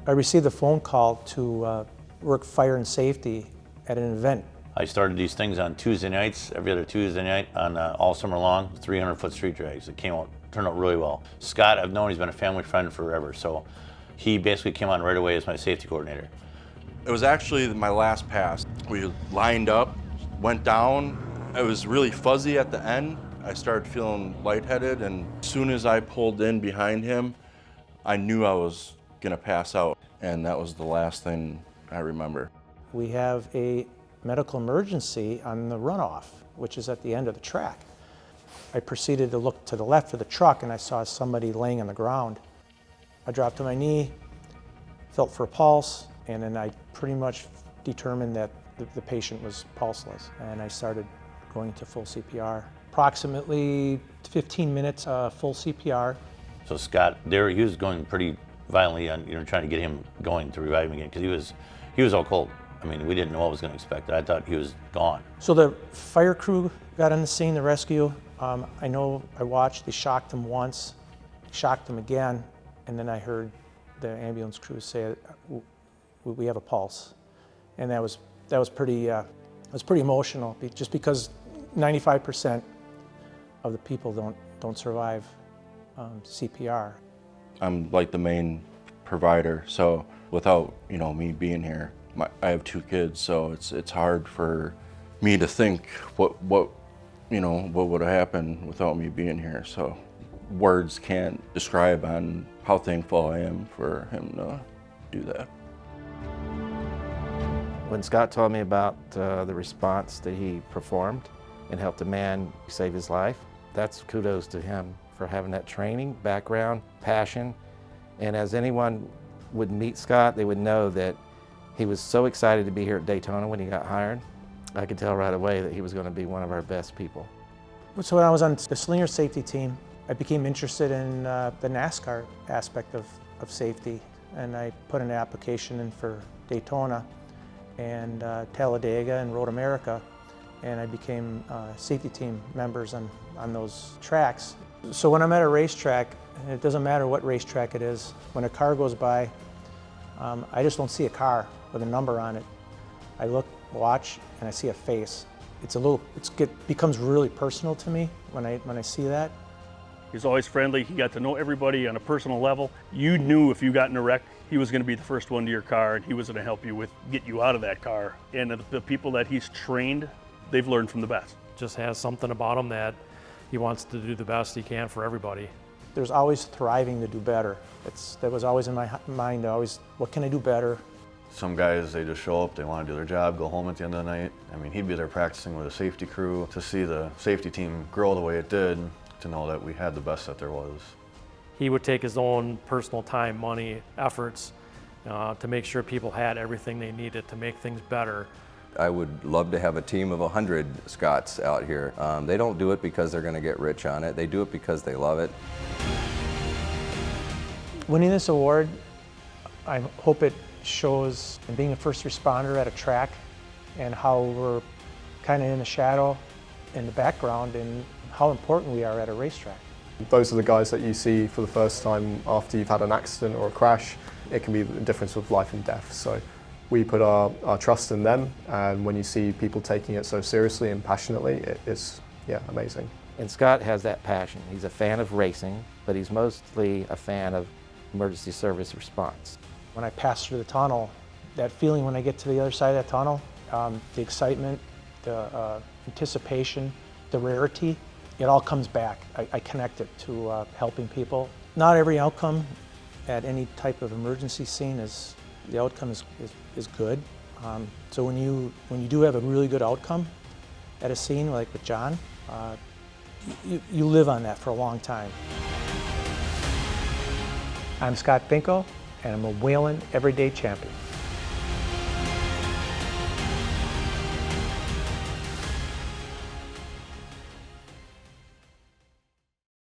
I received a phone call to work fire and safety at an event. I started these things on Tuesday nights, every other Tuesday night, on all summer long, 300-foot street drags. It turned out really well. Scott, I've known, he's been a family friend forever, so he basically came on right away as my safety coordinator. It was actually my last pass. We lined up, went down. It was really fuzzy at the end. I started feeling lightheaded, and as soon as I pulled in behind him, I knew I was gonna pass out, and that was the last thing I remember. We have a medical emergency on the runoff, which is at the end of the track. I proceeded to look to the left of the truck, and I saw somebody laying on the ground. I dropped to my knee, felt for a pulse, and then I pretty much determined that the patient was pulseless, and I started going to full CPR. Approximately 15 minutes full CPR. So Scott, he was going pretty violently on, trying to get him going to revive him again, because he was all cold. I mean, we didn't know what was going to expect. I thought he was gone. So the fire crew got on the scene, the rescue. I watched, they shocked him once, shocked him again, and then I heard the ambulance crew say, we have a pulse. And that was pretty emotional, just because 95% of the people don't survive CPR. I'm like the main provider, so without me being here, I have 2 kids, so it's hard for me to think what would have happened without me being here. So words can't describe on how thankful I am for him to do that. When Scott told me about the response that he performed and helped a man save his life, that's kudos to him for having that training, background, passion. And as anyone would meet Scott, they would know that he was so excited to be here at Daytona when he got hired. I could tell right away that he was going to be one of our best people. So when I was on the Slinger safety team, I became interested in the NASCAR aspect of safety, and I put an application in for Daytona and Talladega and Road America, and I became safety team members on those tracks. So when I'm at a racetrack, and it doesn't matter what racetrack it is, when a car goes by, I just don't see a car with a number on it. I look, watch, and I see a face. It becomes really personal to me when I see that. He's always friendly. He got to know everybody on a personal level. You knew if you got in a wreck, he was going to be the first one to your car, and he was going to help you get you out of that car. And the people that he's trained, they've learned from the best. Just has something about him that he wants to do the best he can for everybody. There's always thriving to do better. That was always in my mind, what can I do better? Some guys, they just show up, they want to do their job, go home at the end of the night. I mean, he'd be there practicing with a safety crew. To see the safety team grow the way it did, to know that we had the best that there was. He would take his own personal time, money, efforts to make sure people had everything they needed to make things better. I would love to have a team of 100 Scotts out here. They don't do it because they're going to get rich on it. They do it because they love it. Winning this award, I hope it shows being a first responder at a track and how we're kind of in the shadow, in the background, and how important we are at a racetrack. Those are the guys that you see for the first time after you've had an accident or a crash. It can be the difference of life and death. So we put our trust in them, and when you see people taking it so seriously and passionately, it's amazing. And Scott has that passion. He's a fan of racing, but he's mostly a fan of emergency service response. When I pass through the tunnel, that feeling when I get to the other side of that tunnel, the excitement, the anticipation, the rarity, it all comes back. I connect it to helping people. Not every outcome at any type of emergency scene the outcome is good. So when you do have a really good outcome at a scene like with John, you live on that for a long time. I'm Scott Finco, and I'm a Whelen Everyday Champion.